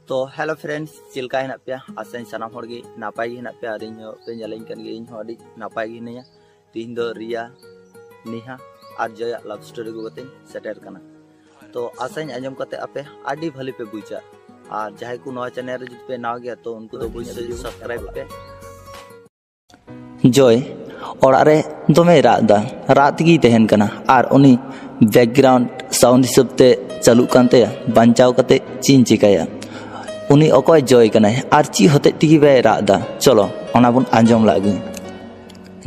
तो hello friends Chilka हेना पे आसा सानाम होड़गे नापाय गे हेना पे आर इन पे जलें कन गे इन हो अडी नापाय गे हिनाया तीन दो रिया निहा और जया लव स्टोरी को गते सेटर कना तो आसा आजम कते आपे आडी भली पे बुझा और जहां को नवा चैनल रे पे नाव गया तो उनको तो बुझ से सब्सक्राइब पे जय और अरे दमे रात की तहन कना और उनी बैकग्राउंड साउंड हिसाब ते चालू कानते बांचाव कते चीन चिकाया उनी अकय जय कनाय और ची होते टिकी बे रादा चलो ओना बुन आंजम लागे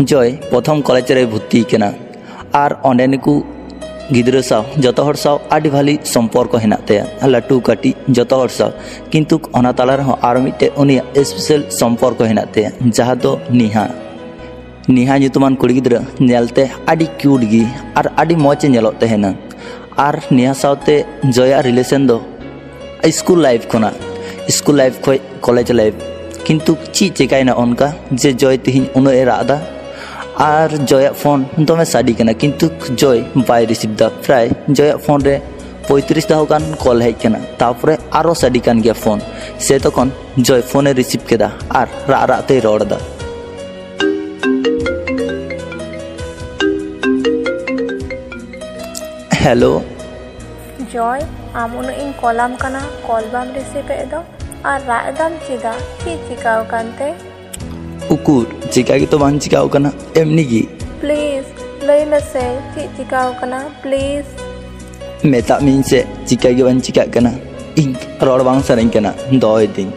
जय प्रथम कॉलेज रे भर्ती कना और ओंडेनिकु गिद्रा साव जतो हर साव आडी भाली सम्पर्क हेनाते लाटू काटी जतो हर साव किंतु ओना ताला रे आर मिटे उनी स्पेशल सम्पर्क हेनाते जहा दो निहा नितुमान कुड़ी गिद्रा नेलते आडी क्यूट गी और आडी मौज नेलोते हेना और निहा सावते जया रिलेशन दो स्कूल लाइफ खोना स्कूल लाइफ खोय कॉलेज लाइफ किंतु ची चिकायना उनका जे जय तिहिन उनो ए रादा और जया फोन दमे साडी कना किंतु जय बाय रिसीव दा प्राय जया फोन रे 35 दाव गान कॉल हेज कना तापरे आरो साडी कान गया फोन से तखन जय फोन रिसीव केदा और राते रोड़दा हेलो जय आमुनो इन कॉलम कना कॉल बाम रिसीव एदो और रादाम चिदा ची चिकाव कानते उकुर चिका की तो बान चिकाव कना एमनी की प्लीज लई मेसे ची चिकाव कना प्लीज मेता मिन से चिका की बान चिका कना इन रोड बांग सरन कना दोय दिन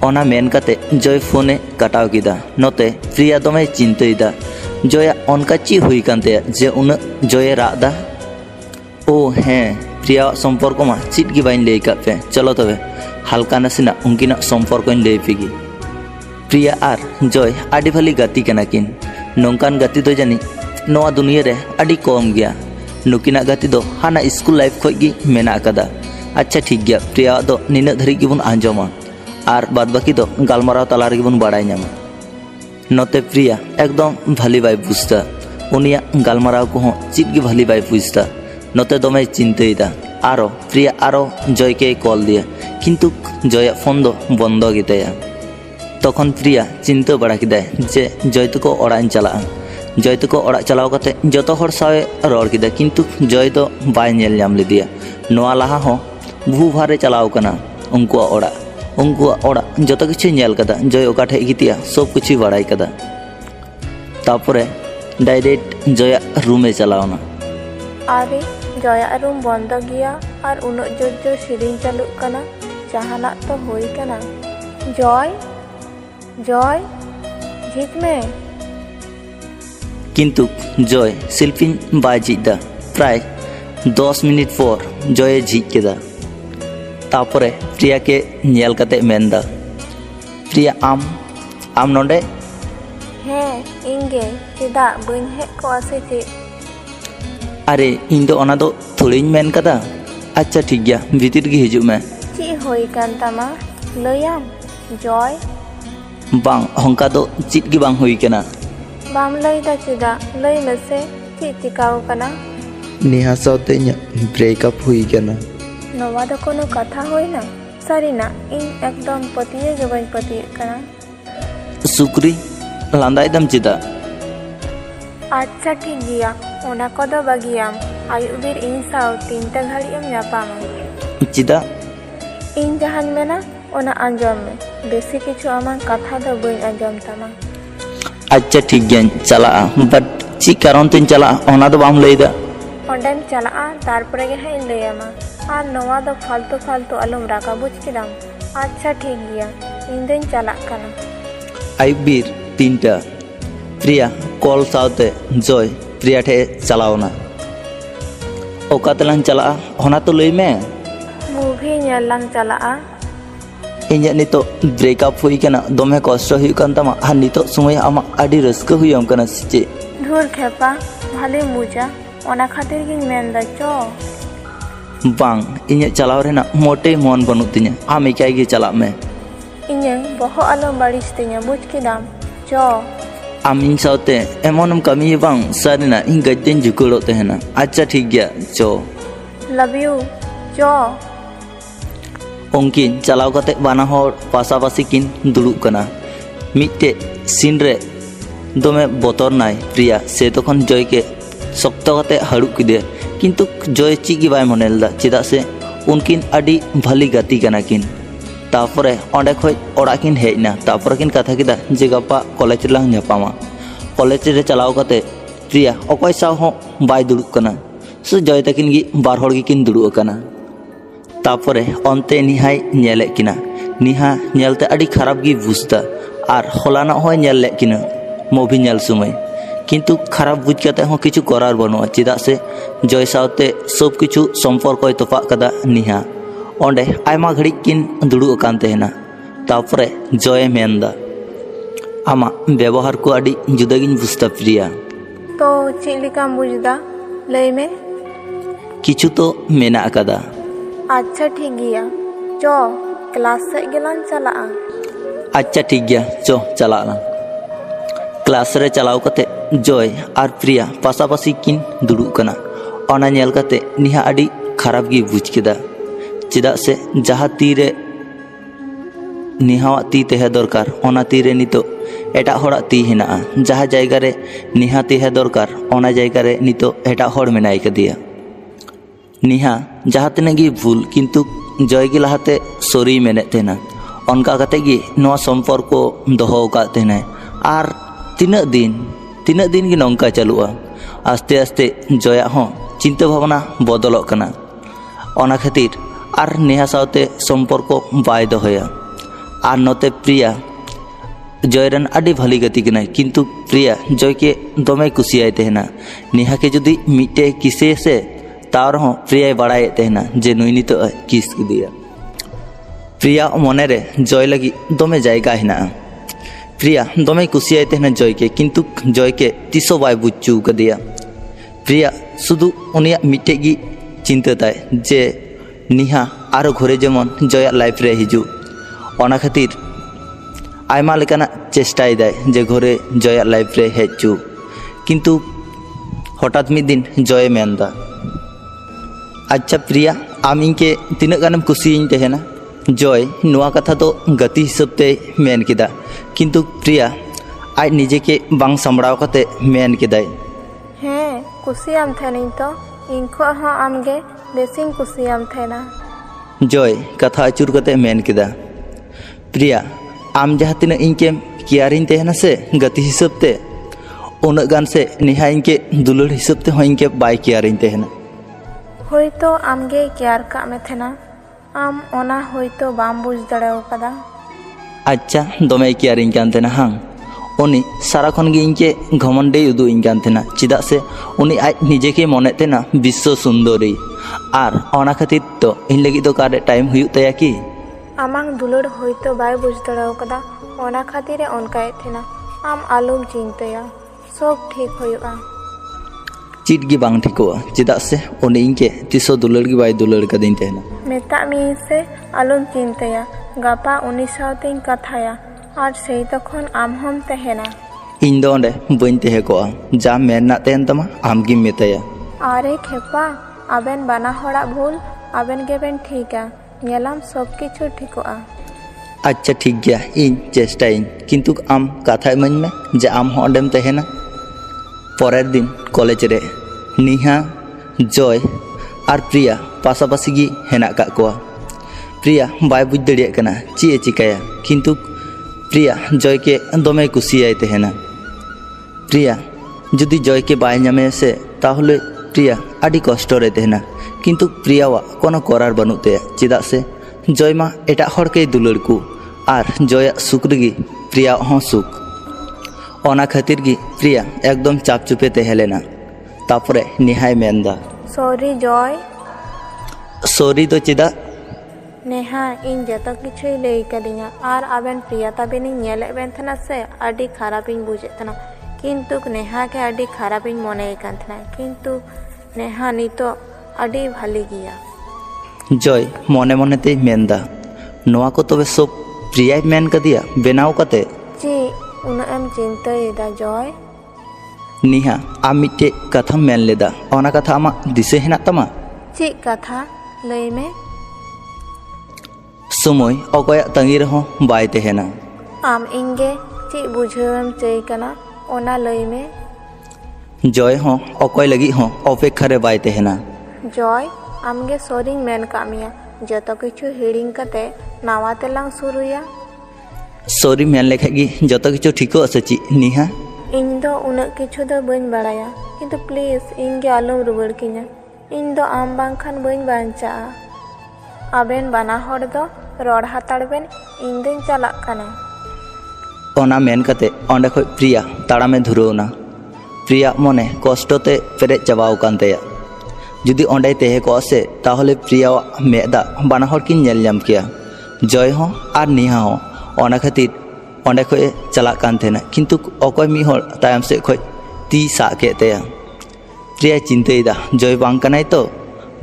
ओना मेन कते जय फोने कटाव किदा नोते प्रिया दमे चिंतइदा जया ओनका ची हुई कानते जे उन जय रादा ओ हैं प्रिया सम्पर्क मा चिट की बाइन लई पे चलो तबे हल्का नासिना उनकिना सम्पर्क लई पेगी प्रिया और जय आडी भाली गाती कना किन नोंकान गाती दो जानी नोआ दुनिया रे आडी कम गया नुकिना गाती दो हाना स्कूल लाइफ खोज गी मेना कदा अच्छा ठीक गया प्रिया दो निना धरी गिबुन आंजमा और बाद बाकी दो गालमाराव तला रे गिबुन बाडाय नामा नोते प्रिया एकदम भाली बाय बुझता उनिया गालमाराव को हो चिट गी भाली बाय बुझता नोते दमे चिंतइदा आरो प्रिया आरो जय के कॉल दिया किंतु जय फोन दो बंद गिताया तखन प्रिया चिंता बड़ा किदा जे जय तको ओड़ा चला जय तको ओड़ा चलाव कते जतो हर सावे रोड़ किदा किंतु जय तो बाय नेल नाम लिदिया नोआ लाहा हो भू भारे चलाव कना उनकुआ ओड़ा जतो किछु नेल कदा जय ओका ठे गितिया सब किछु बड़ाई कदा तापरे डायरेक्ट जय रूमे चलावना आरे जया रूम बंद गया और उन जोर जोर सिरिंग चालू कना जहाना तो होई कना जय जय झिक में किंतु जय शिल्पिन बाय झिकदा प्राय 10 मिनट पर जय झिक केदा तापरे प्रिया के नेल कते मेंदा प्रिया आम नोंडे हे इंगे चिदा बइन हे को आसे चे अरे इन दो ओना दो थोड़ी मेन कदा अच्छा ठीक गया भीतर की हिजु में ची होई कान तमा लयाम जय बांग हंका दो चिट की बांग हुई केना बाम लई दा चिदा लई मेसे ची चिकाव कना नेहा साथे ब्रेकअप हुई केना नवा दो कोनो कथा होई ना सारीना इन एकदम पतिये के बाई पतिये कना सुक्री लांदाय दम चिदा अच्छा ठीक गया ओना कदो बागियाम आयुबीर इन साव तीनटा घड़ी एम यापामा चिदा इन जहान मेना ओना आंजम में बेसी किछु आमा कथा दो बइन आंजम तमा अच्छा ठीक गया चला बट ची कारण तिन चला ओना दो बाम लईदा ओंडेम चला तारपरे गे है लैयामा आर नवा दो फालतू अलम राका बुझ किदाम अच्छा ठीक गया इन दिन चला कना आयुबीर तीनटा प्रिया कॉल सावते जय प्रिया ठे चलावना ओका तलां चला होना तो लई में मूवी नेलां चला इन्या नितो ब्रेकअप हुई कना दमे कष्ट हुई कान तमा आ नितो समय आमा आडी रस्क हुयम कना सिचे धुर खेपा भाले मुजा ओना खातिर गिन मेनदा चो बांग इन्या चलाव रेना मोटे मन बनु तिnya आम इकाई गे चला में इन्या बहो आलो बारिश तिnya बुझ किदाम चो आम इन सावते एमोनम कमी बांग सारिना इन गद्देन जुकुड़ो तेहना अच्छा ठीक गया चो लव यू चो उनकिन चलाव कते बाना हर पासापासी किन दुड़ुब कना मिट्टे सीन रे दमे बतर नाय प्रिया से तखन जय के शक्त कते हाड़ुब किदे किंतु जय चीज बाय मनेलदा चेदा से उनकिन अडी भली गति कना किन तापरे ओंडे खय ओड़ा किन हेजना तापरे किन कथा किदा जे गपा कॉलेज लांग ᱧᱟᱯᱟᱢᱟ कॉलेज रे चलाव कते प्रिया अकय साव हो बाय दुड़ुब कना सो जय तकिन गी बार हड़ गी किन दुड़ुब कना तापरे अंते निहाय नेले किना निहा नेलते अडी खराब गी बुझदा और हलाना होय नेल ले किना मूवी नेल समय किंतु खराब बुझ कते हो किछु करार बनुआ चेदा से जय सावते सब किछु सम्पर्क तोपा कदा निहा ओंडे आयमा घड़ी किन दुड़ुब कान तेहना तापरे जय मेनदा आमा व्यवहार को अडी जुदा गिन बुझता प्रिया तो चिलिकाम बुझदा लय में किछु तो मेना कदा अच्छा ठीक गया चो क्लास से गेलान चला अच्छा ठीक गया चो चला क्लास रे चलाव कते जय और प्रिया पासापासी किन दुड़ुब कना ओना नेल कते निहा अडी खराब गी बुझ केदा चेदा से जहाँ तीरे निहावा ती तेहे दरकार ओना तीरे नितो एटा होड़ा ती हेना जहाँ जायगा रे निहा तेहे दरकार ओना जायगा रे नितो एटा होड़ मेनाय कदिया निहा जहाँ तिना गी भूल किंतु जय गी लहाते सॉरी मेने तेना ओनका कते गी नोआ सम्पर्क दोहो का तेना आर तीना दिन गी नोंका चालुआ आस्ते आस्ते जया हो चिंता भावना बदलक कना ओना खातिर और नेहा सावते सम्पर्क बाय दोहया और नोते प्रिया जयरन अडी भली गति कना किंतु प्रिया जय के दमे कुसियाय तेहना नेहा के जुदी मिटे किसे से तार हो प्रिया बड़ाय तेहना जे नुई नितो किस किदिया प्रिया मने रे जय लगी दमे जायगा हेना प्रिया दमे कुसियाय तेहना जय के किंतु जय के तिसो बाय बुच्चू कदिया प्रिया शुधु उनिया मिटे गी चिंता ताय जे निहा आरो घरे जेमन जय लाइफ रे हिजू ओना खातिर आयमा लेकाना चेष्टाय दाय जे घरे जय लाइफ रे हेजू किंतु हठात मिद दिन जय मेनदा अच्छा प्रिया आम इनके तीना गानम कुसियिन तेहना जय नुआ कथा तो गति हिसाब ते मेन किदा किंतु प्रिया आज निजे के बांग सामड़ाव कते मेन किदाय हें कुसियाम थेनिन तो इनखो हां आमगे बेसिंग कुसियाम थेना जय कथा अचुर कते मेन किदा प्रिया आम जहाँ तीना इनके कियारिन तेहना से गति हिसाब ते उन गान से निहा इनके दुलड़ हिसाब ते हो इनके बाय कियारिन तेहना होय तो आमगे कियार का में थेना आम ओना होय तो बाम बुझ दड़ाव कदा अच्छा दमे कियारिन कान तेना हां उनी सारा खन गे इनके घमंडे उदु इन कान तेना चिदा से उनी आज निजे के मने तेना विश्व सुंदरी और ओना खातिर तो इन लगी तो कारे टाइम हुयु तया की आमांग दुलड़ होय तो बाय बुझ दड़ाव कदा ओना खातिर ओनकाय थेना आम आलुम चिंतया सब ठीक होयुआ चिट गी बांग ठिकोआ चिदा से उनी इनके तिसो दुलड़ गी बाय दुलड़ कदिन तेना मेता मी से आलुम चिंतया गापा उनी सावतेन कथाया और सेई तखन आम हम तेहेना इन दो ओंडे बइन तेहे कोआ जा मेनना तेन तमा आम गी मेताया आरे खेपा आबेन बाना हड़ा भूल आबेन गेबेन ठीका नेलाम सब किछु ठिकोआ अच्छा ठीक गया इन चेष्टाइन किंतु आम कथा इमाኝ में जे आम हो ओंडेम तेहेना परेर दिन कॉलेज रे निहा जय और प्रिया पासापासी गी हेना का कोआ प्रिया बाय बुझ दड़िया कना ची ए चिकाया किंतु प्रिया जय के दमे कुसियाय तेहना प्रिया जुदी जय के बाय नामे से ताहले प्रिया आडी कष्ट रे तेहना किंतु प्रियावा कोनो करार बनुते चेदा से जय मा एटा हड़ के दुलड़ को और जय सुख रगी प्रिया हो सुख ओना खातिर गी प्रिया एकदम चाप चुपे तेहलेना तापरे निहाय मेनदा सॉरी जय सॉरी तो चेदा नेहा इन जतो किछुई लई कदिया और आबेन प्रिया ताबेनी नेले बेन थना से आडी खराबिन बुझे तना किंतु नेहा के आडी खराबिन मने कान थना किंतु नेहा नितो आडी भाली गिया जय मने मने ते मेनदा नोआ को तबे सब प्रिया मेन कदिया बेनाव कते जी उन एम चिंतायदा जय निहा आ मिटे कथा मेन लेदा ओना कथा आमा दिसे हेना तमा ची कथा लई में समय अकया तंगी रहो बाय तहना आम इंगे ची बुझेवम चेय कना ओना लई में जय हो अकय लगी हो अपेक्षा रे बाय तहना जय आमगे सोरिंग मेन कामिया जतो किछु हिडिंग कते नावा तेलांग सुरुया सॉरी मेन लेखा गी जतो किछु ठीको आसे ची निहा इन दो उनक किछु दो बन बड़ाया किंतु प्लीज इंगे आलम रुबड़ किना इन दो आम बांखान बन बांचा आबेन बाना हर दो रड़ हाताड़ बेन इन दिन चलाक कना ओना मेन कते ओंडे खय प्रिया ताड़ामे धुरौना प्रिया मने कष्टते पेरेज चाबाव कान तया जुदी ओंडे तेहे को से ताहले प्रिया मेदा बाना हर किन नेल जाम किया जय हो आर निहा हो ओना खातिर ओंडे खय चलाक कान थेना किंतु अकय मी हर तायम से खय ती सा के तया प्रिया चिंतायदा जय बांग कनाय तो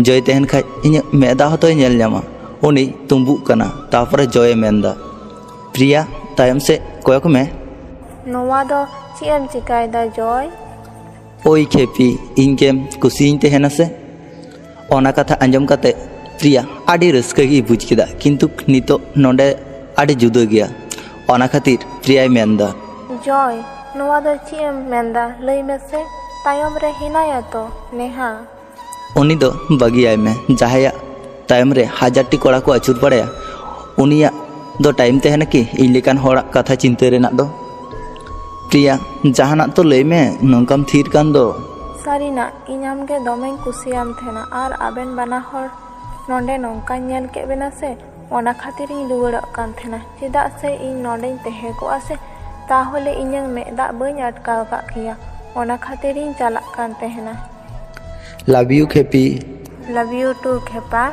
जय तेहन खाय इᱧ मेदा हतोय नेल जामा उनी तुम्बुक कना तारपरे जय मेनदा प्रिया तायम से कोयक में नोवा दो चीएम चिकायदा जय ओई खेपी इनकेम कुसिइन तेहना से ओना कथा आंजम कते प्रिया आडी रस्का गी बुझ किदा किंतु नितो नोंडे आडी जुदा गया ओना खातिर प्रिया मेनदा जय नोवा दो चीएम मेनदा लई में से तायम रे हिनाया तो नेहा उनी दो बगियाय में जहाया तायम रे हजारटी कोड़ा को अचुर पड़ाया उनिया दो टाइम तेहना कि इन लेकान होड़ा कथा चिंता रेना दो प्रिया जहाना तो लई में नंकाम थीर कान दो सारीना इनाम के दोमें कुसियाम थेना आर आबेन बाना हर नोंडे नोंका नेल के बेना से ओना खातिर इन रुवड़क कान थेना चेदा से इन नोंडे तेहे को आसे ताहले इᱧang मेदा बई अटकाव का किया ओना खातिर इन चलाक कान तेहना लव यू खेपी लव यू टू खेपा